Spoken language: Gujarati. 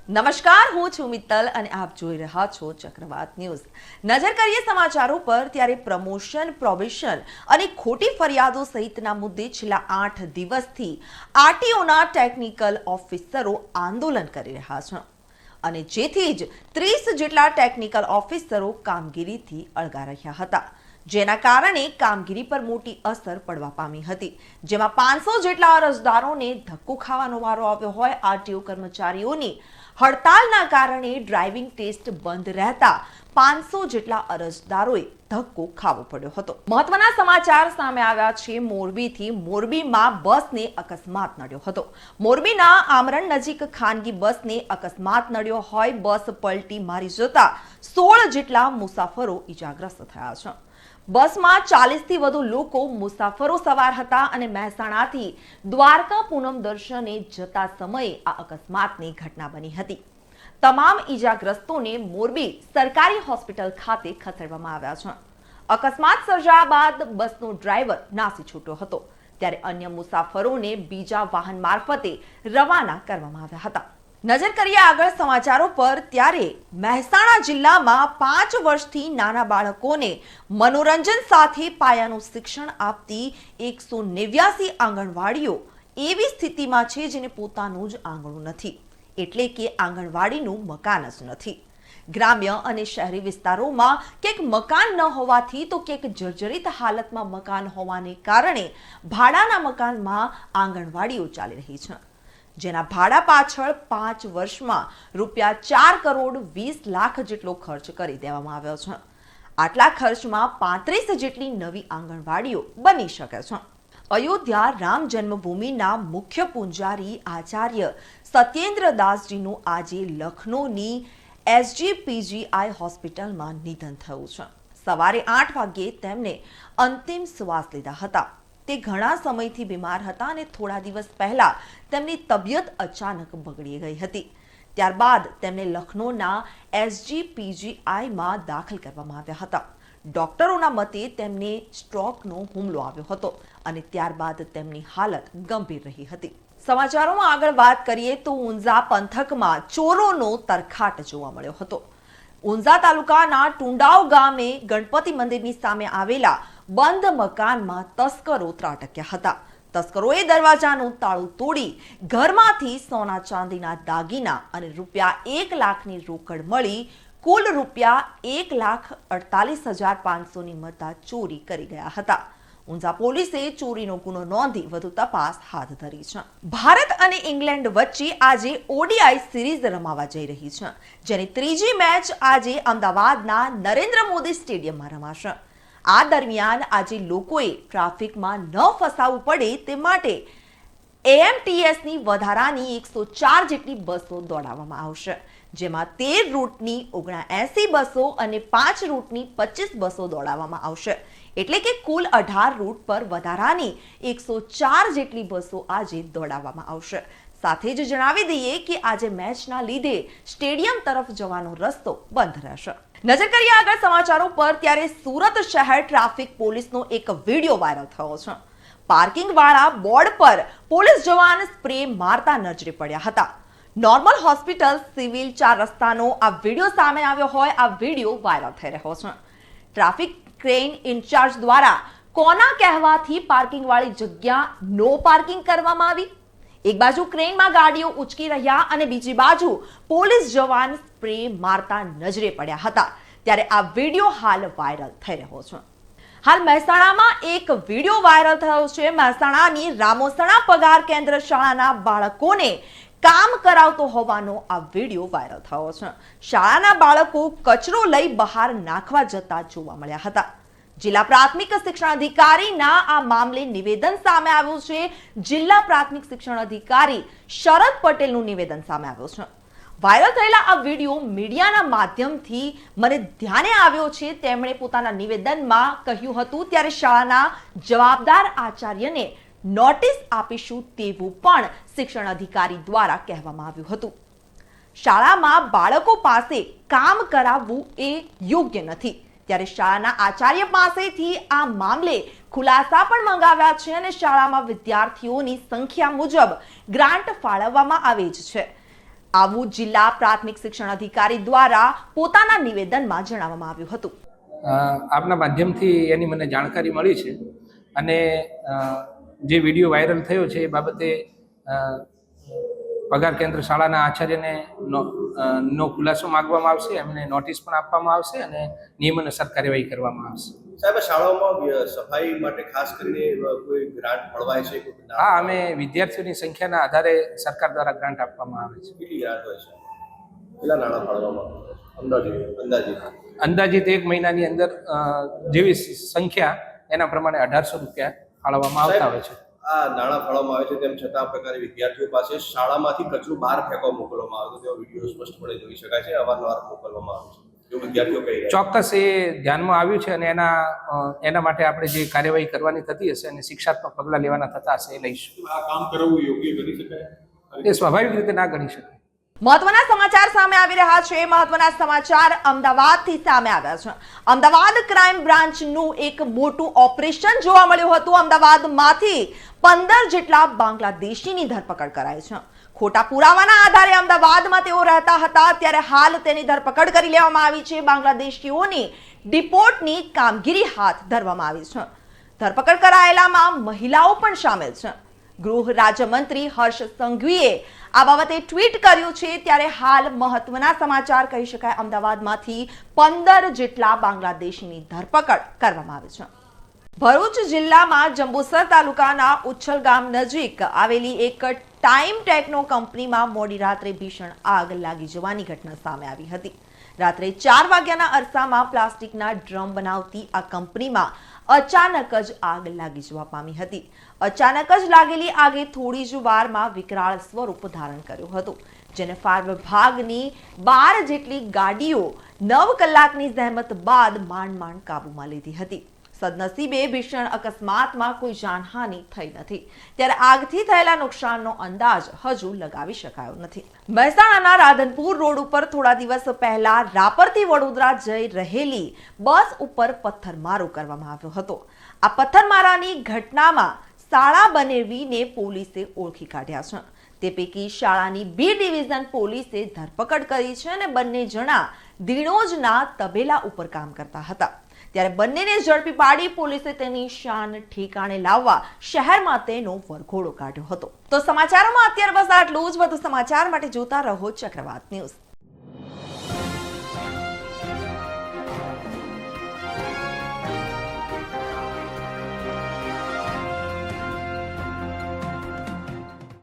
નમસ્કાર, હું છું મિત્તલ અને આપ જોઈ રહ્યા છો ચક્રવાત ન્યૂઝ। નજર કરીએ સમાચારો પર ત્યારે પ્રમોશન, પ્રોબેશન અને ખોટી ફરિયાદો સહિતના મુદ્દે છેલ્લા 8 દિવસથી આરટીઓના ટેકનિકલ ઓફિસરો આંદોલન કરી રહ્યા છે અને જેથી જ 30 જેટલા ટેકનિકલ ઓફિસરો કામગીરીથી અળગા રહ્યા હતા, જેના કારણે કામગીરી પર મોટી અસર પડવા પામી હતી, જેમાં 500 જેટલા અરજદારોને ધક્કો ખાવાનો વારો આવ્યો હોય। આરટીઓ કર્મચારીઓની હડતાલના કારણે ડ્રાઇવિંગ ટેસ્ટ બંધ રહેતા 500 જેટલા અરજદારોએ ધક્કો ખાવો પડ્યો હતો। મહત્વના સમાચાર સામે આવ્યા છે મોરબીથી। મોરબીમાં બસને અકસ્માત નડ્યો હતો। મોરબીના આમરણ નજીક ખાનગી બસને અકસ્માત નડ્યો હોય। બસ પલટી મારી જતા 16 જેટલા મુસાફરો ઈજાગ્રસ્ત થયા છે। બસમાં 40 થી વધુ લોકો મુસાફરો સવાર હતા અને મહેસાણાથી દ્વારકા પૂનમ દર્શને જતા સમયે આ અકસ્માતની ઘટના બની હતી। તમામ ઈજાગ્રસ્તોને મોરબી સરકારી હોસ્પિટલ ખાતે ખસેડવામાં આવ્યા છે। અકસ્માત સર્જાયા બાદ બસનો ડ્રાઈવર નાસી છૂટ્યો હતો, ત્યારે અન્ય મુસાફરોને બીજા વાહન મારફતે રવાના કરવામાં આવ્યા હતા। નજર કરીએ આગળ સમાચારો પર ત્યારે મહેસાણા જિલ્લામાં 5 વર્ષથી નાના બાળકોને મનોરંજન સાથે પાયાનું શિક્ષણ આપતી 189 આંગણવાડીઓ એવી સ્થિતિમાં છે જેને પોતાનું જ આંગણું નથી, એટલે કે આંગણવાડીનું મકાન જ નથી। ગ્રામ્ય અને શહેરી વિસ્તારોમાં ક્યાંક મકાન ન હોવાથી તો ક્યાંક જર્જરિત હાલતમાં મકાન હોવાને કારણે ભાડાના મકાનમાં આંગણવાડીઓ ચાલી રહી છે, જેના ભાડા પાછળ 5 વર્ષમાં રૂપિયા 4 કરોડ 20 લાખ જેટલો ખર્ચ કરી દેવામાં આવ્યો છે। આટલા ખર્ચમાં 35 જેટલી નવી આંગણવાડીઓ બની શકે છે। અયોધ્યા રામ જન્મભૂમિના મુખ્ય પૂંજારી આચાર્ય સત્યેન્દ્ર દાસજીનું આજે લખનૌની SGPGI હોસ્પિટલમાં નિધન થયું છે। સવારે 8 વાગ્યે તેમને અંતિમ શ્વાસ લીધા હતા। તે ઘણા સમયથી બીમાર હતા અને થોડા દિવસ પહેલા તેમની તબિયત અચાનક બગડી ગઈ હતી। ત્યારબાદ તેમને લખનૌના SGPGIમાં દાખલ કરવામાં આવ્યા હતા। ડોક્ટરોના મતે તેમને સ્ટ્રોકનો હુમલો આવ્યો હતો અને ત્યારબાદ તેમની હાલત ગંભીર રહી હતી। સમાચારોમાં આગળ વાત કરીએ તો ઊંઝા પંથકમાં ચોરોનો તરખાટ જોવા મળ્યો હતો। ઊંઝા તાલુકાના ટુંડાવ ગામે ગણપતિ મંદિરની સામે આવેલા બંધ મકાનમાં તસ્કરો ત્રાટક્યા હતા। તસ્કરોએ દરવાજાનું તાળું તોડી ઘરમાંથી સોના ચાંદીના દાગીના અને રૂપિયા 1 લાખની રોકડ મળી કુલ રૂપિયા 1,48,500ની મત્તા ચોરી કરી ગયા હતા। ઊંઝા પોલીસે ચોરીનો ગુનો નોંધી વધુ તપાસ હાથ ધરી છે। ભારત અને ઇંગ્લેન્ડ વચ્ચે આજે ODI સિરીઝ રમાવા જઈ રહી છે, જેની ત્રીજી મેચ આજે અમદાવાદના નરેન્દ્ર મોદી સ્ટેડિયમમાં રમાશે। આ દરમિયાન આજે લોકોએ ટ્રાફિકમાં ન ફસાવવું પડે તે માટે AMTSની વધારાની 104 જેટલી બસો દોડાવવામાં આવશે, જેમાં 13 રૂટની 79 બસો અને 5 રૂટની 25 બસો દોડાવવામાં આવશે, એટલે કે કુલ 18 રૂટ પર વધારાની 104 જેટલી બસો આજે દોડાવવામાં આવશે। સાથે જ જણાવી દઈએ કે આજે મેચના લીધે સ્ટેડિયમ તરફ જવાનો રસ્તો બંધ રહેશે। નજર કરીએ આગળ સમાચારો પર ત્યારે સુરત શહેર ટ્રાફિક પોલીસનો એક વિડીયો વાયરલ થયો છે। પાર્કિંગ વાળા બોર્ડ પર પોલીસ જવાન સ્પ્રે મારતા નજરે પડ્યા હતા। નોર્મલ હોસ્પિટલ સિવિલ 4 રસ્તાનો આ વિડીયો સામે આવ્યો હોય। આ વિડીયો વાયરલ થઈ રહ્યો છે। ટ્રાફિક ક્રેન ઇન્ચાર્જ દ્વારા કોના કહેવાથી પાર્કિંગ વાળી જગ્યા નો પાર્કિંગ કરવામાં આવી? એક બાજુ ક્રેનમાં ગાડીઓ ઉચકી રહ્યા અને બીજી બાજુ પોલીસ જવાન સ્પ્રે મારતા નજરે પડ્યા હતા, ત્યારે આ વિડીયો હાલ વાયરલ થઈ રહ્યો છે। હાલ મહેસાણામાં એક વિડીયો વાયરલ થયો છે। મહેસાણાની રામોસણા પગાર કેન્દ્ર શાળાના બાળકોને કામ કરાવતો હોવાનો આ વિડીયો વાયરલ થયો છે। શાળાના બાળકો કચરો લઈ બહાર નાખવા જતા જોવા મળ્યા હતા। જિલ્લા પ્રાથમિક શિક્ષણ અધિકારીના આ મામલે નિવેદન સામે આવ્યું છે। જિલ્લા પ્રાથમિક શિક્ષણ અધિકારી શરદ પટેલનું નિવેદન સામે આવ્યું છે। વાયરલ થયેલા આ વિડીયો મીડિયાના માધ્યમથી મને ધ્યાને આવ્યો છે, તેમણે પોતાના નિવેદનમાં કહ્યું હતું, ત્યારે શાળાના જવાબદાર આચાર્યને નોટિસ આપીશું તેવું પણ શિક્ષણ અધિકારી દ્વારા કહેવામાં આવ્યું હતું। શાળામાં બાળકો પાસે કામ કરાવવું એ યોગ્ય નથી, ત્યારે શાળાના આચાર્ય પાસેથી આ મામલે ખુલાસા પણ મંગાવ્યા છે અને શાળામાં વિદ્યાર્થીઓની સંખ્યા મુજબ ગ્રાન્ટ ફાળવવામાં આવે છે। આવું જિલ્લા પ્રાથમિક શિક્ષણ અધિકારી દ્વારા પોતાના નિવેદનમાં જણાવવામાં આવ્યું હતું. આપના માધ્યમથી એની મને જાણકારી મળી છે અને જે વિડીયો વાયરલ થયો છે એ બાબતે પગાર કેન્દ્ર શાળાના આચાર્યને નો ખુલાસો માગવામાં આવશે, એમને નોટિસ પણ આપવામાં આવશે અને નિયમાનુસાર કાર્યવાહી કરવામાં આવશે. સાહેબ, શાળાઓમાં સફાઈ માટે ખાસ કરીને કોઈ ગ્રાન્ટ મળવાય છે? હા, અમે વિદ્યાર્થીઓની સંખ્યાના આધારે સરકાર દ્વારા ગ્રાન્ટ આપવામાં આવે છે. કેટલી ગ્રાન્ટ હોય છે? કેટલા નાણાં ફાળવવામાં અંદાજિત 1 મહિનાની અંદર જેવી સંખ્યા એના પ્રમાણે 1800 રૂપિયા ફાળવવામાં આવતા હોય છે. આ નાણાં ફાળવવામાં આવે છે તેમ છતાં આ પ્રકારે વિદ્યાર્થીઓ પાસે શાળામાંથી કચરું બહાર ફેંકવા મોકલવામાં આવે છે. તેવો વિડીયો સ્પષ્ટપણે જોઈ શકાય છે. અવારનવાર મોકલવામાં આવે છે. જો વિદ્યાર્થીઓ કહી રહ્યા છે. ચોક્કસ એ ધ્યાનમાં આવ્યું છે અને એના માટે આપણે જે કાર્યવાહી કરવાની થતી હશે અને શિક્ષાત્મક પગલાં લેવાના થતા હશે એ લઈશું. આ કામ કરવું યોગ્ય ગણી શકાય? એ સ્વાભાવિક રીતે ના ગણી શકાય. મહત્વના સમાચાર સામે આવી રહ્યા છે. મહત્વના સમાચાર અમદાવાદથી સામે આવ્યા છે. અમદાવાદ ક્રાઇમ બ્રાન્ચનું એક મોટું ઓપરેશન જોવા મળ્યું હતું. અમદાવાદમાંથી 15 જેટલા બાંગ્લાદેશીની ધરપકડ કરાઈ છે. ખોટા પુરાવાના આધારે અમદાવાદમાં તેઓ રહેતા હતા, ત્યારે હાલ તેની ધરપકડ કરી લેવામાં આવી છે. બાંગ્લાદેશીઓની ડિપોર્ટની કામગીરી હાથ ધરવામાં આવી છે. ધરપકડ કરાયેલામાં મહિલાઓ પણ સામેલ છે. ગૃહ રાજ્યમંત્રી હર્ષ સંઘવીએ આ બાબતે ટ્વીટ કર્યું છે. ત્યારે હાલ મહત્વના સમાચાર કહી શકાય, અમદાવાદમાંથી 15 જેટલા બાંગ્લાદેશીની ધરપકડ કરવામાં આવી છે. ભરૂચ જિલ્લામાં જંબુસર તાલુકાના ઉચ્છલ ગામ નજીક આવેલી એક ટાઈમ ટેકનો કંપનીમાં મોડી રાત્રે ભીષણ આગ લાગી જવાની ઘટના સામે આવી હતી. રાત્રે 4 વાગ્યાના અરસામાં પ્લાસ્ટિકના ડ્રમ બનાવતી આ કંપનીમાં અચાનક જ આગ લાગી જવા પામી હતી. અચાનક જ લાગેલી આગે થોડી જ વારમાં વિકરાળ સ્વરૂપ ધારણ કર્યું હતું, જેને ફાયર વિભાગની 12 જેટલી ગાડીઓ 9 કલાકની જહેમત બાદ માંડ કાબૂમાં લીધી હતી. સદનસીબે ભીષણ અકસ્માતમાં કોઈ જાનહાનિ થઈ નથી. ત્યારે આગથી થયેલા નુકસાનનો અંદાજ હજુ લગાવી શકાયો નથી. મહેસાણાના રાધનપુર રોડ ઉપર થોડા દિવસ પહેલા રાપરથી વડોદરા જઈ રહેલી બસ ઉપર પથ્થરમારો કરવામાં આવ્યો હતો. આ પથ્થરમારાની ઘટનામાં શાળા બનેવીને પોલીસે ઓળખી કાઢ્યા છે. તે પૈકી શાળાની B ડિવિઝન પોલીસે ધરપકડ કરી છે અને બંને જણા દિણોજના તબેલા ઉપર કામ કરતા હતા. ત્યારે બંનેને ઝડપી પાડી પોલીસે તેની શાન ઠેકાણે લાવવા શહેરમાં તેનો વરઘોડો કાઢ્યો હતો. તો સમાચારોમાં અત્યારે બસ આટલું જ. વધુ સમાચાર માટે જોતા રહો ચક્રવાત ન્યૂઝ.